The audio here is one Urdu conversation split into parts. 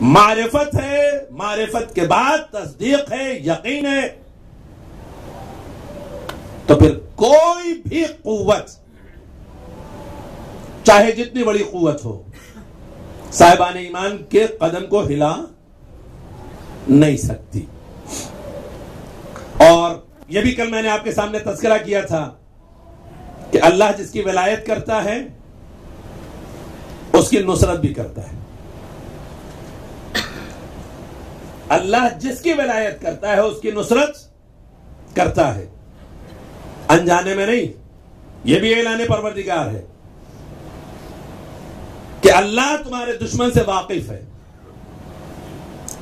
معرفت ہے، معرفت کے بعد تصدیق ہے، یقین ہے، تو پھر کوئی بھی قوت چاہے جتنی بڑی قوت ہو صاحبان ایمان کے قدم کو ہلا نہیں سکتی۔ اور یہ بھی کل میں نے آپ کے سامنے تذکرہ کیا تھا کہ اللہ جس کی ولایت کرتا ہے اس کی نصرت بھی کرتا ہے۔ اللہ جس کی ولایت کرتا ہے اس کی نصرت کرتا ہے، انجانے میں نہیں۔ یہ بھی اعلان پروردگار ہے کہ اللہ تمہارے دشمن سے واقف ہے۔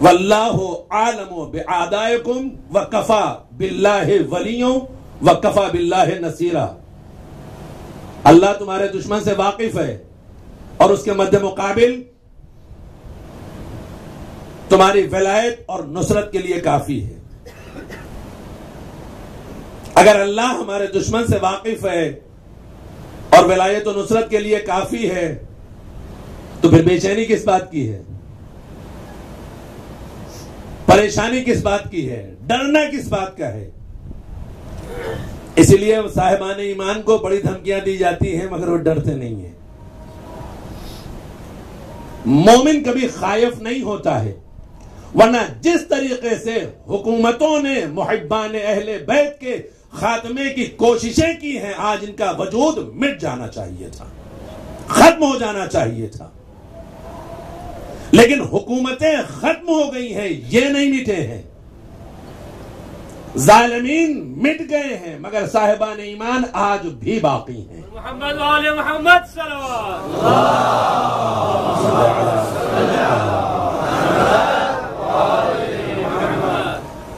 واللہ عالم بأعدائکم وکفی باللہ ولیوں وکفی باللہ نصیرا۔ اللہ تمہارے دشمن سے واقف ہے اور اس کے مد مقابل تمہاری ولایت اور نصرت کے لیے کافی ہے۔ اگر اللہ ہمارے دشمن سے واقف ہے اور ولایت و نصرت کے لیے کافی ہے تو پھر بے چینی کس بات کی ہے؟ پریشانی کس بات کی ہے؟ ڈرنا کس بات کا ہے؟ اسی لیے صاحبان ایمان کو بڑی دھمکیاں دی جاتی ہیں مگر وہ ڈرتے نہیں ہیں۔ مومن کبھی خائف نہیں ہوتا ہے، ورنہ جس طریقے سے حکومتوں نے محبان اہل بیت کے خاتمے کی کوششیں کی ہیں، آج ان کا وجود مٹ جانا چاہیے تھا، ختم ہو جانا چاہیے تھا، لیکن حکومتیں ختم ہو گئی ہیں، یہ نہیں مٹے ہیں۔ ظالمین مٹ گئے ہیں مگر صاحبان ایمان آج بھی باقی ہیں۔ محمد وآل محمد صلوات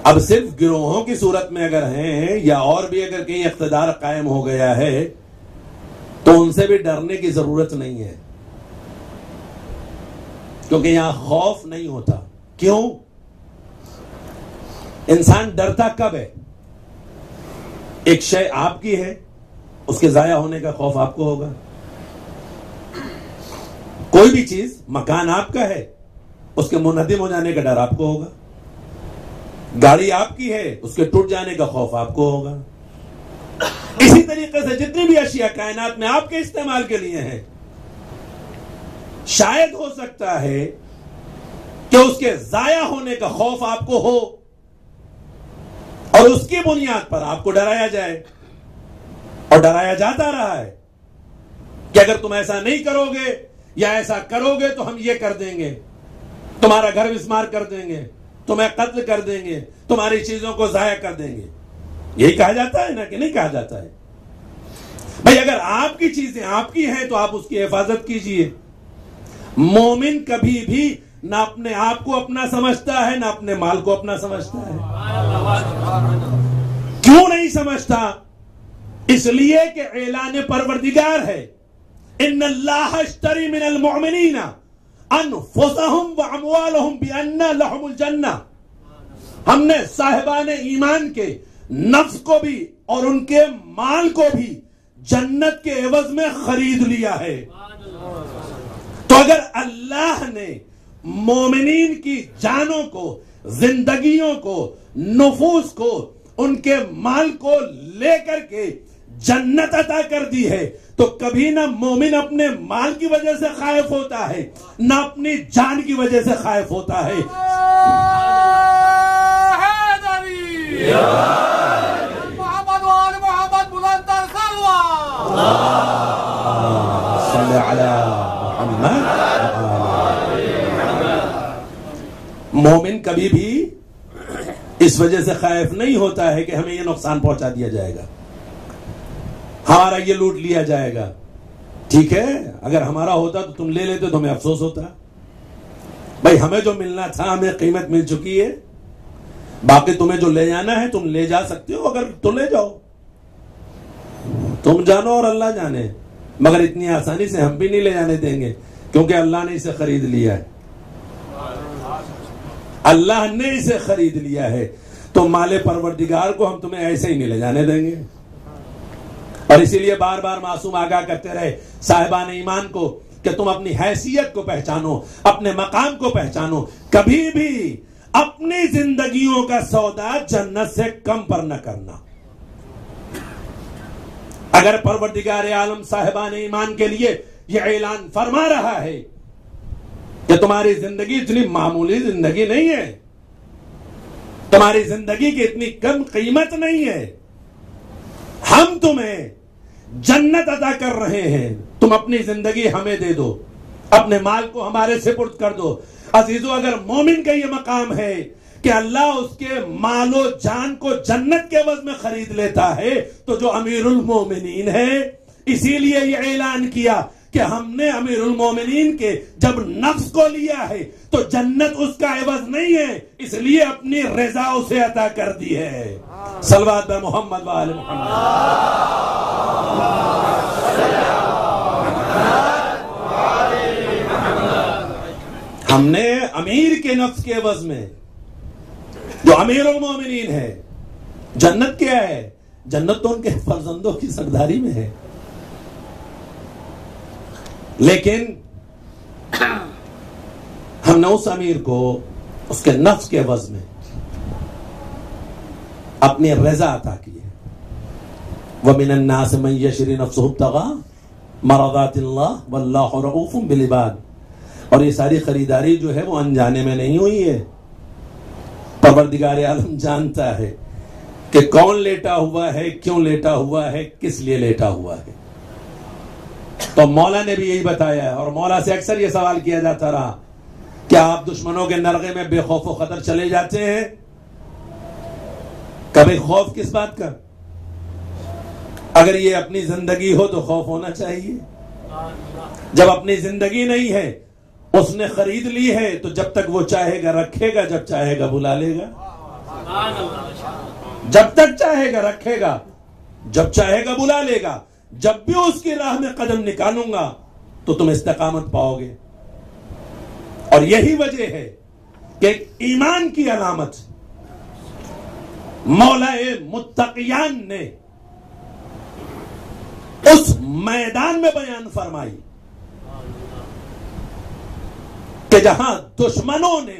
اب صرف گروہوں کی صورت میں اگر ہیں یا اور بھی اگر کہیں اقتدار قائم ہو گیا ہے تو ان سے بھی ڈرنے کی ضرورت نہیں ہے، کیونکہ یہاں خوف نہیں ہوتا۔ کیوں؟ انسان ڈرتا کب ہے؟ ایک شے آپ کی ہے، اس کے ضائع ہونے کا خوف آپ کو ہوگا۔ کوئی بھی چیز، مکان آپ کا ہے، اس کے منہدم ہو جانے کا ڈر آپ کو ہوگا۔ گاڑی آپ کی ہے، اس کے ٹوٹ جانے کا خوف آپ کو ہوگا۔ اسی طریقے سے جتنی بھی اشیاء کائنات میں آپ کے استعمال کے لیے ہیں، شاید ہو سکتا ہے کہ اس کے ضائع ہونے کا خوف آپ کو ہو اور اس کی بنیاد پر آپ کو ڈرایا جائے، اور ڈرایا جاتا رہا ہے کہ اگر تم ایسا نہیں کرو گے یا ایسا کرو گے تو ہم یہ کر دیں گے، تمہارا گھر مسمار کر دیں گے، تمہیں قتل کر دیں گے، تمہاری چیزوں کو ضائع کر دیں گے۔ یہی کہا جاتا ہے نا کہ نہیں کہا جاتا ہے؟ بھئی اگر آپ کی چیزیں آپ کی ہیں تو آپ اس کی حفاظت کیجئے۔ مومن کبھی بھی نہ اپنے آپ کو اپنا سمجھتا ہے نہ اپنے مال کو اپنا سمجھتا ہے۔ کیوں نہیں سمجھتا؟ اس لیے کہ اعلان پروردگار ہے، ان اللہ اشتری من المؤمنین انفسهم واموالهم بان لهم الجنہ۔ ہم نے صاحبان ایمان کے نفس کو بھی اور ان کے مال کو بھی جنت کے عوض میں خرید لیا ہے۔ تو اگر اللہ نے مومنین کی جانوں کو، زندگیوں کو، نفوس کو، ان کے مال کو لے کر کے جنت عطا کر دی ہے تو کبھی نہ مومن اپنے مال کی وجہ سے خائف ہوتا ہے نہ اپنی جان کی وجہ سے خائف ہوتا ہے۔ محمد وآل محمد بلندر صلوات صلی علی محمد۔ مومن کبھی بھی اس وجہ سے خائف نہیں ہوتا ہے کہ ہمیں یہ نقصان پہنچا دیا جائے گا، ہمارا یہ لوٹ لیا جائے گا۔ ٹھیک ہے، اگر ہمارا ہوتا تو تم لے لیتے تو ہمیں افسوس ہوتا۔ بھائی ہمیں جو ملنا تھا ہمیں قیمت مل چکی ہے، باقی تمہیں جو لے جانا ہے تم لے جا سکتے ہو، اگر تو لے جاؤ، تم جانو اور اللہ جانے، مگر اتنی آسانی سے ہم بھی نہیں لے جانے دیں گے کیونکہ اللہ نے اسے خرید لیا ہے۔ اللہ نے اسے خرید لیا ہے تو مال پروردگار کو ہم تمہیں ایسے ہی نہیں لے جانے دیں گے۔ اور اسی لیے بار بار معصوم آگاہ کرتے رہے صاحبان ایمان کو کہ تم اپنی حیثیت کو پہچانو، اپنے مقام کو پہچانو. کبھی بھی اپنی زندگیوں کا سودا جنت سے کم پر نہ کرنا. اگر پروردگار عالم صاحبان ایمان کے لیے یہ اعلان فرما رہا ہے کہ تمہاری زندگی اتنی معمولی زندگی نہیں ہے، تمہاری زندگی کی اتنی کم قیمت نہیں ہے، ہم تمہیں جنت عطا کر رہے ہیں، تم اپنی زندگی ہمیں دے دو، اپنے مال کو ہمارے سپرد کر دو. عزیزو، اگر مومن کا یہ مقام ہے کہ اللہ اس کے مال و جان کو جنت کے عوض میں خرید لیتا ہے، تو جو امیر المومنین ہے، اسی لیے یہ اعلان کیا کہ ہم نے امیر المومنین کے جب نفس کو لیا ہے تو جنت اس کا عوض نہیں ہے، اس لیے اپنی رضا اسے عطا کر دی ہے. صلوات بر محمد و آل محمد. ہم نے امیر کے نفس کے عوض میں جو امیر المومنین ہے، جنت کیا ہے؟ جنت تو ان کے فرزندوں کی سرداری میں ہے. لیکن ہم نے اس امیر کو اس کے نفس کے عوض میں اپنی رضا عطا کی ہے. وَمِنَ النَّاسِ مَن يَشْرِي نَفْسَهُ ابْتِغَاءَ مَرْضَاتِ اللَّهِ وَاللَّهُ رَءُوفٌ بِالْعِبَادِ. اور یہ ساری خریداری جو ہے وہ انجانے میں نہیں ہوئی ہے. پروردگار عالم جانتا ہے کہ کون لیٹا ہوا ہے، کیوں لیٹا ہوا ہے، کس لیے لیٹا ہوا ہے. تو مولا نے بھی یہی بتایا ہے، اور مولا سے اکثر یہ سوال کیا جاتا رہا، کیا آپ دشمنوں کے نرغے میں بے خوف و خطر چلے جاتے ہیں؟ کبھی خوف کس بات کا؟ اگر یہ اپنی زندگی ہو تو خوف ہونا چاہیے. جب اپنی زندگی نہیں ہے، اس نے خرید لی ہے، تو جب تک وہ چاہے گا رکھے گا، جب چاہے گا بلا لے گا. جب تک چاہے گا رکھے گا، جب چاہے گا بلا لے گا. جب بھی اس کی راہ میں قدم نکالوں گا تو تم استقامت پاؤ گے. اور یہی وجہ ہے کہ ایمان کی علامت مولا متقیان نے اس میدان میں بیان فرمائی کہ جہاں دشمنوں نے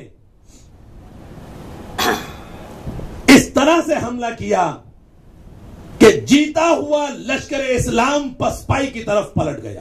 اس طرح سے حملہ کیا کہ جیتا ہوا لشکر اسلام پسپائی کی طرف پلٹ گیا.